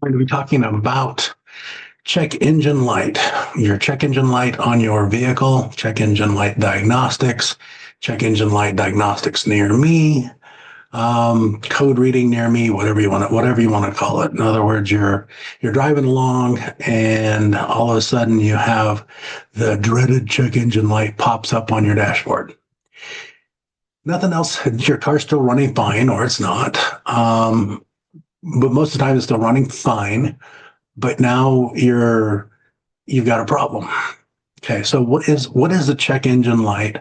going to be talking about check engine light, your check engine light on your vehicle, check engine light diagnostics, check engine light diagnostics near me, code reading near me, whatever you want to call it. In other words, you're driving along and all of a sudden you have the dreaded check engine light pops up on your dashboard. Nothing else. Your car's still running fine, or it's not. But most of the time it's still running fine. But now you've got a problem. Okay, so what is the check engine light?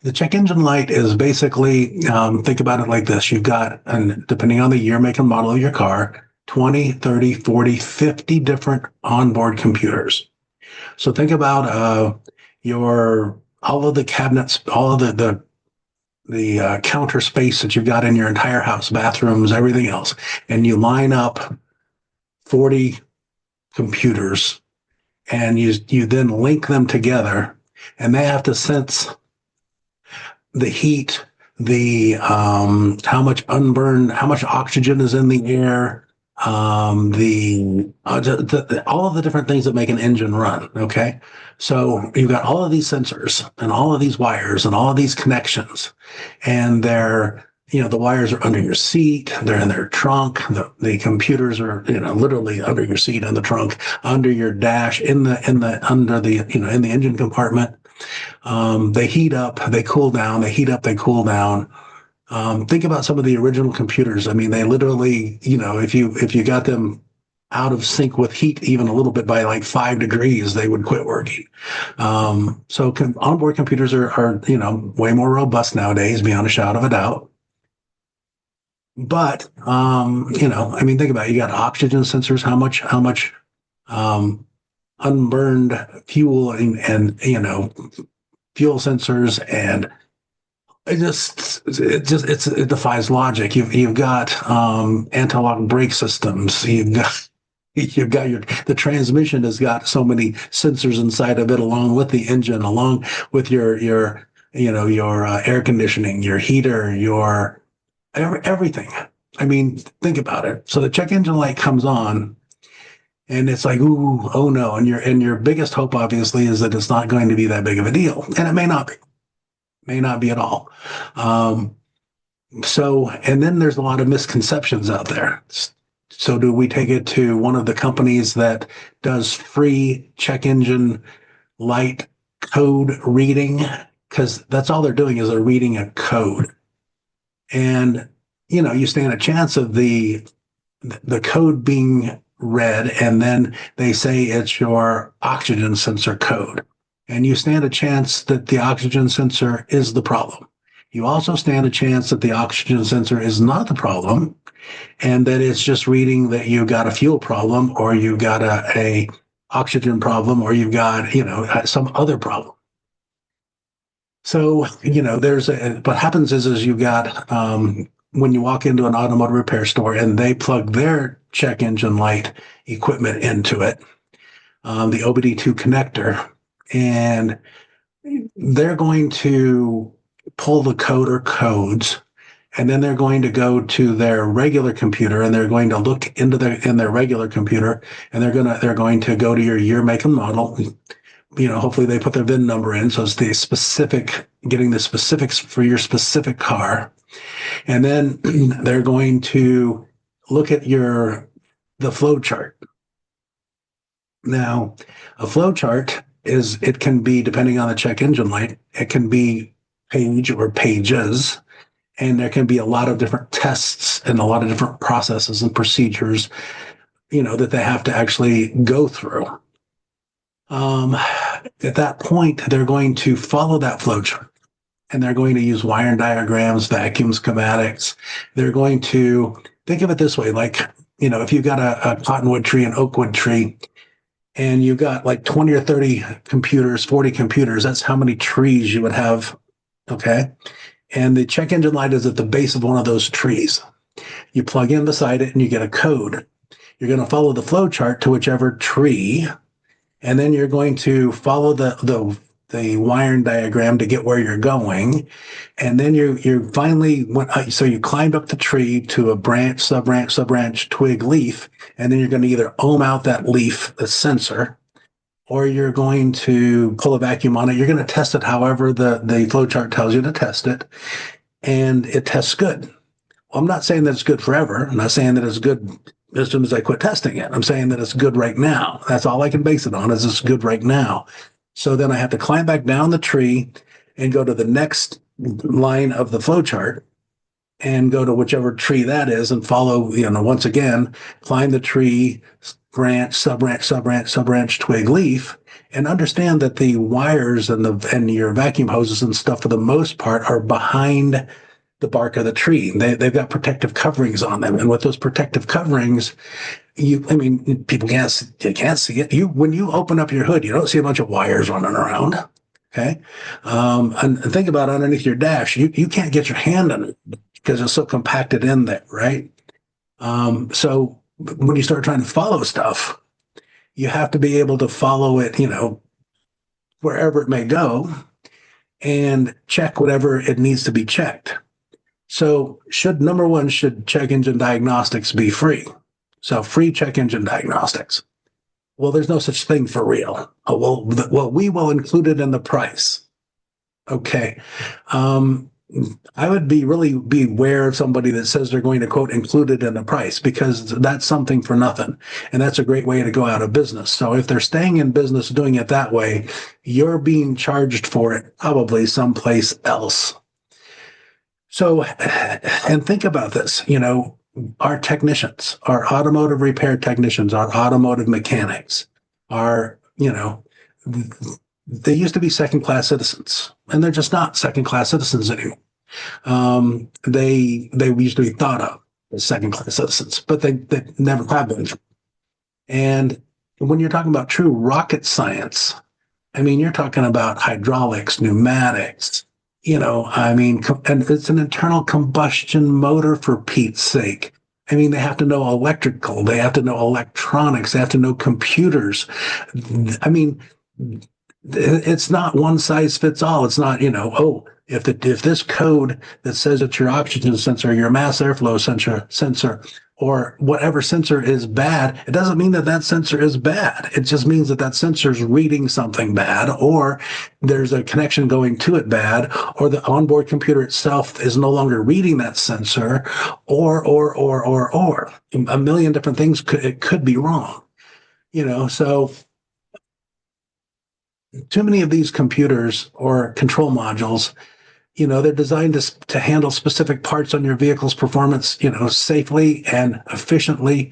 The check engine light is basically, think about it like this. You've got, and depending on the year, make, and model of your car, 20, 30, 40, 50 different onboard computers. So think about all of the cabinets, all of the counter space that you've got in your entire house, bathrooms, everything else, and you line up 40 computers and you then link them together, and they have to sense the heat, how much oxygen is in the air, all of the different things that make an engine run. Okay, so you've got all of these sensors and all of these wires and all of these connections, and the wires are under your seat, they're in their trunk, the computers are literally under your seat, in the trunk, under your dash, in the engine compartment. They heat up, they cool down, they heat up, they cool down. Think about some of the original computers. I mean, they literally, if you got them out of sync with heat even a little bit by like 5 degrees, they would quit working. So onboard computers are way more robust nowadays, beyond a shadow of a doubt. But think about it. You got oxygen sensors, how much unburned fuel and fuel sensors, and it defies logic. You've got anti-lock brake systems. You've got the transmission has got so many sensors inside of it, along with the engine, along with your air conditioning, your heater, your everything. I mean, think about it. So the check engine light comes on, and it's like, ooh, oh no. And your biggest hope, obviously, is that it's not going to be that big of a deal. And it may not be at all. And then there's a lot of misconceptions out there. So do we take it to one of the companies that does free check engine light code reading? Because that's all they're doing, is they're reading a code. And, you stand a chance of the code being read, and then they say it's your oxygen sensor code. And you stand a chance that the oxygen sensor is the problem. You also stand a chance that the oxygen sensor is not the problem, and that it's just reading that you've got a fuel problem, or you've got a oxygen problem, or you've got, some other problem. So, what happens is you've got, when you walk into an automotive repair store and they plug their check engine light equipment into it, the OBD2 connector, and they're going to pull the code or codes, and then they're going to go to their regular computer, and they're going to look in their regular computer, and they're going to go to your year, make, and model. Hopefully they put their VIN number in, so it's getting the specifics for your specific car. And then they're going to look at the flow chart. Now, a flow chart it can be, depending on the check engine light, it can be page or pages, and there can be a lot of different tests and a lot of different processes and procedures, that they have to actually go through. At that point, they're going to follow that flowchart, and they're going to use wiring diagrams, vacuum schematics. They're going to think of it this way, like, if you've got a cottonwood tree, an oakwood tree, and you've got like 20 or 30 computers, 40 computers, that's how many trees you would have, okay? And the check engine light is at the base of one of those trees. You plug in beside it and you get a code. You're going to follow the flow chart to whichever tree, and then you're going to follow the the wiring diagram to get where you're going. And then you finally went, so you climbed up the tree to a branch, sub branch, twig, leaf, and then you're going to either ohm out that leaf, the sensor, or you're going to pull a vacuum on it. You're going to test it however the flowchart tells you to test it, and it tests good. Well, I'm not saying that it's good forever. I'm not saying that it's good as soon as I quit testing it. I'm saying that it's good right now. That's all I can base it on, is it's good right now. So then I have to climb back down the tree and go to the next line of the flowchart and go to whichever tree that is and follow, once again, climb the tree, branch, sub branch, twig, leaf, and understand that the wires and your vacuum hoses and stuff for the most part are behind the bark of the tree. They've got protective coverings on them. And with those protective coverings, people can't see it. When you open up your hood, you don't see a bunch of wires running around. Okay. And think about underneath your dash, you can't get your hand on it because it's so compacted in there, right? So when you start trying to follow stuff, you have to be able to follow it, wherever it may go, and check whatever it needs to be checked. So number one, should check engine diagnostics be free? So free check engine diagnostics. Well, there's no such thing for real. Oh, well, we will include it in the price. Okay. I would be aware of somebody that says they're going to, quote, include it in the price, because that's something for nothing. And that's a great way to go out of business. So if they're staying in business doing it that way, you're being charged for it probably someplace else. So, and think about this, our technicians, our automotive repair technicians, our automotive mechanics are, they used to be second-class citizens, and they're just not second-class citizens anymore. They used to be thought of as second-class citizens, but they never have been. And when you're talking about true rocket science, you're talking about hydraulics, pneumatics, and it's an internal combustion motor, for Pete's sake. They have to know electrical, they have to know electronics, they have to know computers. It's not one size fits all. It's not, if this code that says it's your oxygen sensor, your mass airflow sensor, or whatever sensor is bad, it doesn't mean that sensor is bad. It just means that sensor is reading something bad, or there's a connection going to it bad, or the onboard computer itself is no longer reading that sensor, or a million different things it could be wrong. So too many of these computers or control modules, they're designed to handle specific parts on your vehicle's performance, safely and efficiently.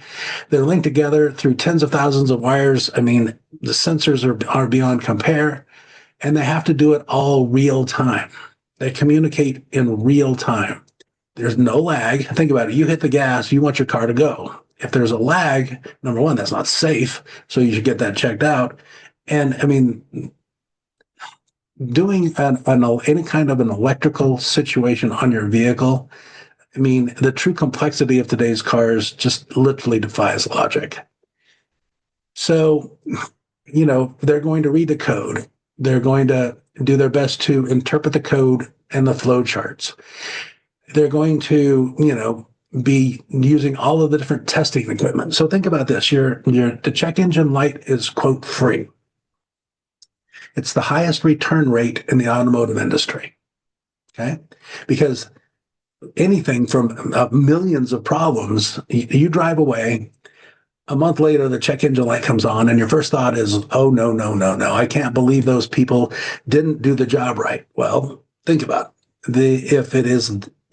They're linked together through tens of thousands of wires. The sensors are beyond compare, and they have to do it all real time. They communicate in real time. There's no lag. Think about it. You hit the gas, you want your car to go. If there's a lag, number one, that's not safe. So you should get that checked out. And doing any kind of an electrical situation on your vehicle, the true complexity of today's cars just literally defies logic. So, they're going to read the code. They're going to do their best to interpret the code and the flow charts. They're going to, be using all of the different testing equipment. So think about this. The check engine light is, quote, free. It's the highest return rate in the automotive industry, okay? Because anything from millions of problems, you drive away, a month later, the check engine light comes on, and your first thought is, oh, no, I can't believe those people didn't do the job right. Well, think about it.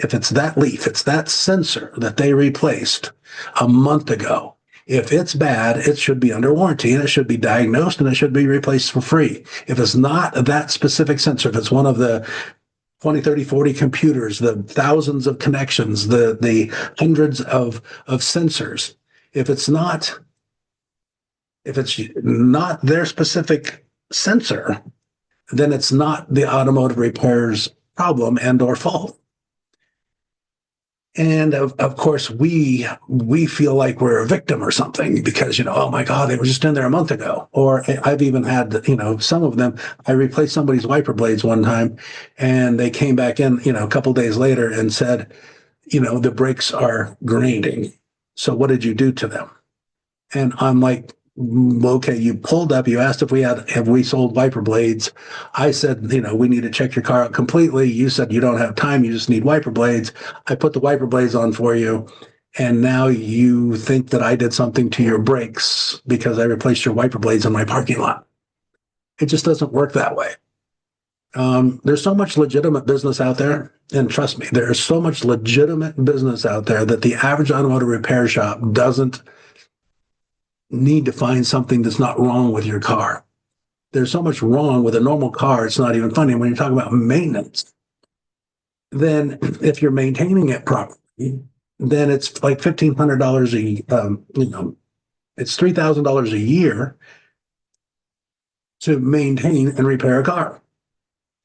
If it's that leaf, it's that sensor that they replaced a month ago. If it's bad, it should be under warranty, and it should be diagnosed, and it should be replaced for free. If it's not that specific sensor, if it's one of the 20, 30, 40 computers, the thousands of connections, the hundreds of sensors, if it's not their specific sensor, then it's not the automotive repair's problem and or fault. And of course, we feel like we're a victim or something because, oh my God, they were just in there a month ago. Or I've even had, some of them, I replaced somebody's wiper blades one time and they came back in, a couple days later and said, the brakes are grinding. So what did you do to them? And I'm like, okay, you pulled up, you asked if we sold wiper blades. I said, we need to check your car out completely. You said you don't have time, you just need wiper blades. I put the wiper blades on for you. And now you think that I did something to your brakes because I replaced your wiper blades in my parking lot. It just doesn't work that way. There's so much legitimate business out there. And trust me, there's so much legitimate business out there that the average automotive repair shop doesn't need to find something that's not wrong with your car. There's so much wrong with a normal car, it's not even funny. When you're talking about maintenance, then if you're maintaining it properly, then it's like $1,500 it's $3,000 a year to maintain and repair a car.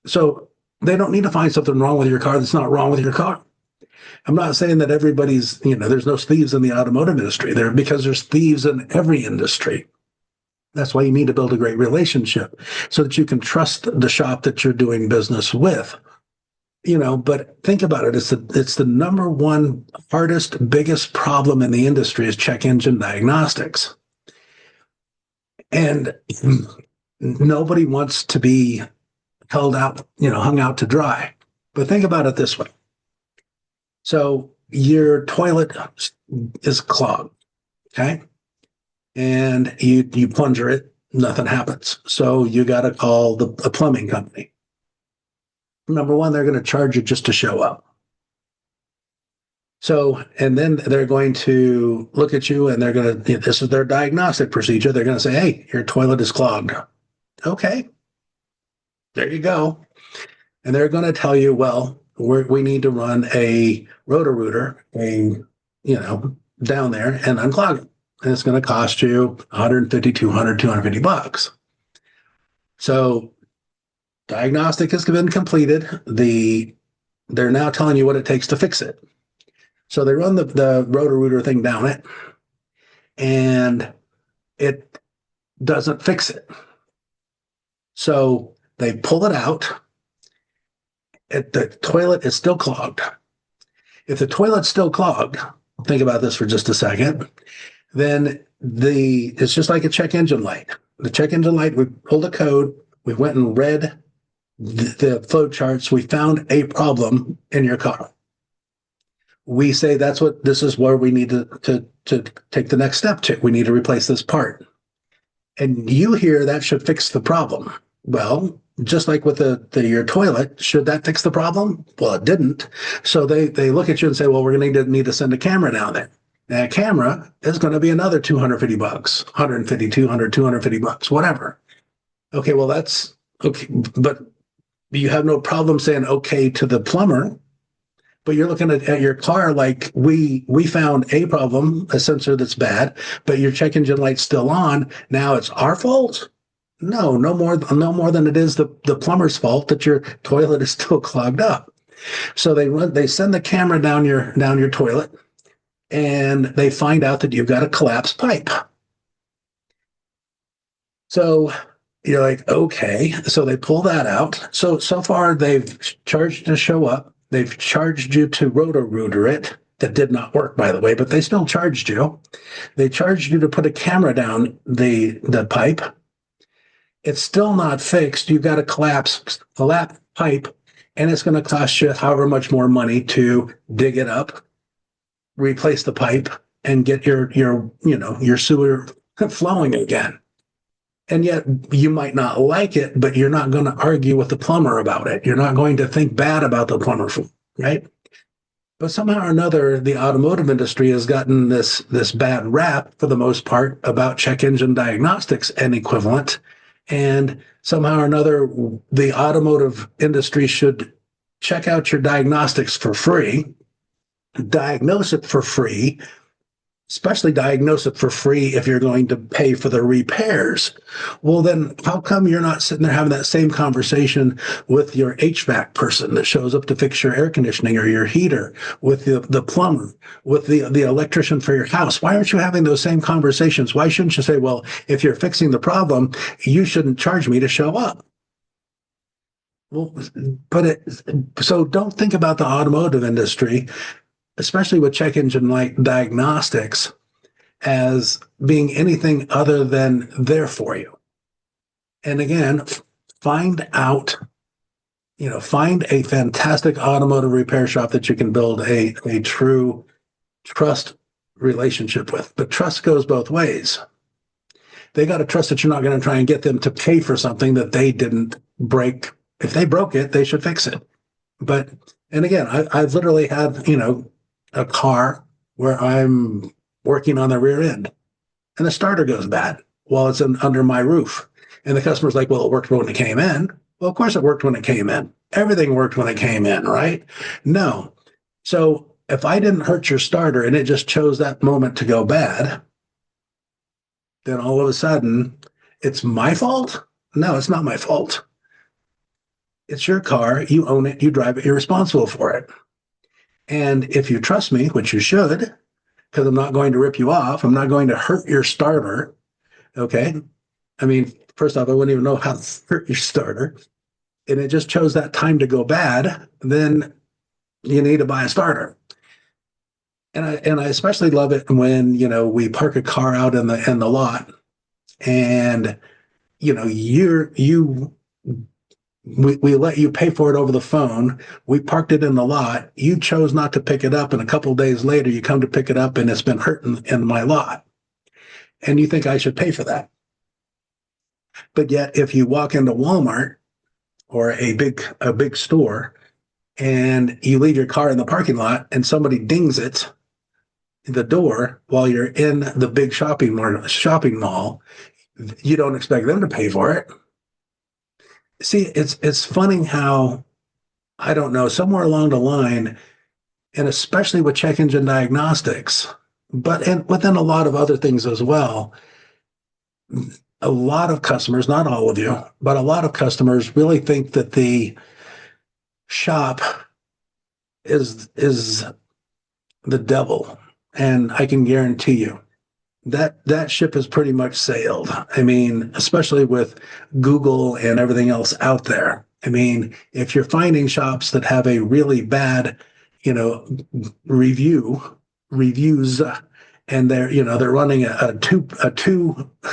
So they don't need to find something wrong with your car that's not wrong with your car. I'm not saying that everybody's, there's no thieves in the automotive industry there, because there's thieves in every industry. That's why you need to build a great relationship so that you can trust the shop that you're doing business with. But think about it. It's the number one hardest, biggest problem in the industry is check engine diagnostics. And nobody wants to be held out, hung out to dry. But think about it this way. So your toilet is clogged, okay? And you plunger it, nothing happens. So you got to call the plumbing company. Number one, they're going to charge you just to show up. So, and then they're going to look at you and they're going to, this is their diagnostic procedure. They're going to say, hey, your toilet is clogged. Okay, there you go. And they're going to tell you, well, we need to run a rotor-rooter, down there and unclog it. And it's going to cost you $150, $200, $250. So diagnostic has been completed. They're now telling you what it takes to fix it. So they run the rotor-rooter thing down it, and it doesn't fix it. So they pull it out. The toilet is still clogged. If the toilet's still clogged, think about this for just a second, then it's just like a check engine light. The check engine light, we pulled a code, we went and read the flow charts, we found a problem in your car. We say this is where we need to take the next step to. We need to replace this part. And you hear that should fix the problem. Well, just like with your toilet, should that fix the problem? Well, it didn't. So they look at you and say, well, we're going to need to send a camera down there. That camera is going to be another $250, $150, $200, $250, whatever. Okay, well, that's okay. But you have no problem saying okay to the plumber, but you're looking at your car like we found a problem, a sensor that's bad, but your check engine light's still on. Now it's our fault? No more than it is the plumber's fault that your toilet is still clogged up. So they send the camera down your toilet, and they find out that you've got a collapsed pipe. So you're like, okay. So they pull that out. So far they've charged to show up. They've charged you to rotor-rooter it. That did not work, by the way, but they still charged you. They charged you to put a camera down the pipe. It's still not fixed. You've got a collapsed pipe, and it's going to cost you however much more money to dig it up, replace the pipe, and get your sewer flowing again. And yet you might not like it, but you're not going to argue with the plumber about it. You're not going to think bad about the plumber, right? But somehow or another, the automotive industry has gotten this bad rap, for the most part, about check engine diagnostics and equivalent. And somehow or another, the automotive industry should check out your diagnostics for free, diagnose it for free, especially diagnose it for free if you're going to pay for the repairs. Well, then how come you're not sitting there having that same conversation with your HVAC person that shows up to fix your air conditioning or your heater, with the plumber, with the electrician for your house? Why aren't you having those same conversations? Why shouldn't you say, well, if you're fixing the problem, you shouldn't charge me to show up? Well, so don't think about the automotive industry, especially with check engine like diagnostics, as being anything other than there for you. And again, find out, find a fantastic automotive repair shop that you can build a true trust relationship with. But trust goes both ways. They got to trust that you're not going to try and get them to pay for something that they didn't break. If they broke it, they should fix it. But, and again, I've literally had, a car where I'm working on the rear end and the starter goes bad while it's under my roof. And the customer's like, well, it worked when it came in. Well, of course it worked when it came in. Everything worked when it came in, right? No. So if I didn't hurt your starter and it just chose that moment to go bad, then all of a sudden it's my fault? No, it's not my fault. It's your car. You own it. You drive it. You're responsible for it. And if you trust me, which you should, because I'm not going to rip you off, I'm not going to hurt your starter. Okay. I mean, first off, I wouldn't even know how to hurt your starter. And it just chose that time to go bad, then you need to buy a starter. And I especially love it when, we park a car out in the lot and, we let you pay for it over the phone. We parked it in the lot. You chose not to pick it up. And a couple of days later, you come to pick it up and it's been hurt in my lot. And you think I should pay for that. But yet, if you walk into Walmart or a big store and you leave your car in the parking lot and somebody dings it in the door while you're in the big shopping mall, you don't expect them to pay for it. See, it's funny how, I don't know, somewhere along the line, and especially with check engine diagnostics, and within a lot of other things as well, a lot of customers, not all of you, but a lot of customers really think that the shop is the devil. And I can guarantee you that ship has pretty much sailed. I mean, especially with Google and everything else out there. I mean, if you're finding shops that have a really bad, reviews, and they're running a two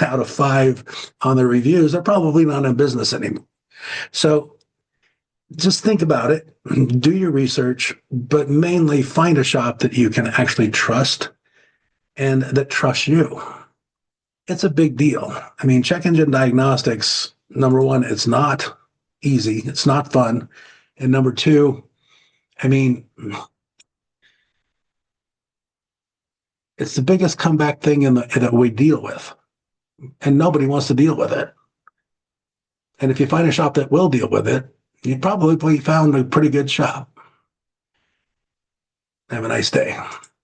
out of 5 on the reviews, they're probably not in business anymore. So just think about it, do your research, but mainly find a shop that you can actually trust and that trusts you. It's a big deal. I mean, check engine diagnostics, number one, it's not easy. It's not fun. And number two, I mean, it's the biggest comeback thing that we deal with. And nobody wants to deal with it. And if you find a shop that will deal with it, you probably found a pretty good shop. Have a nice day.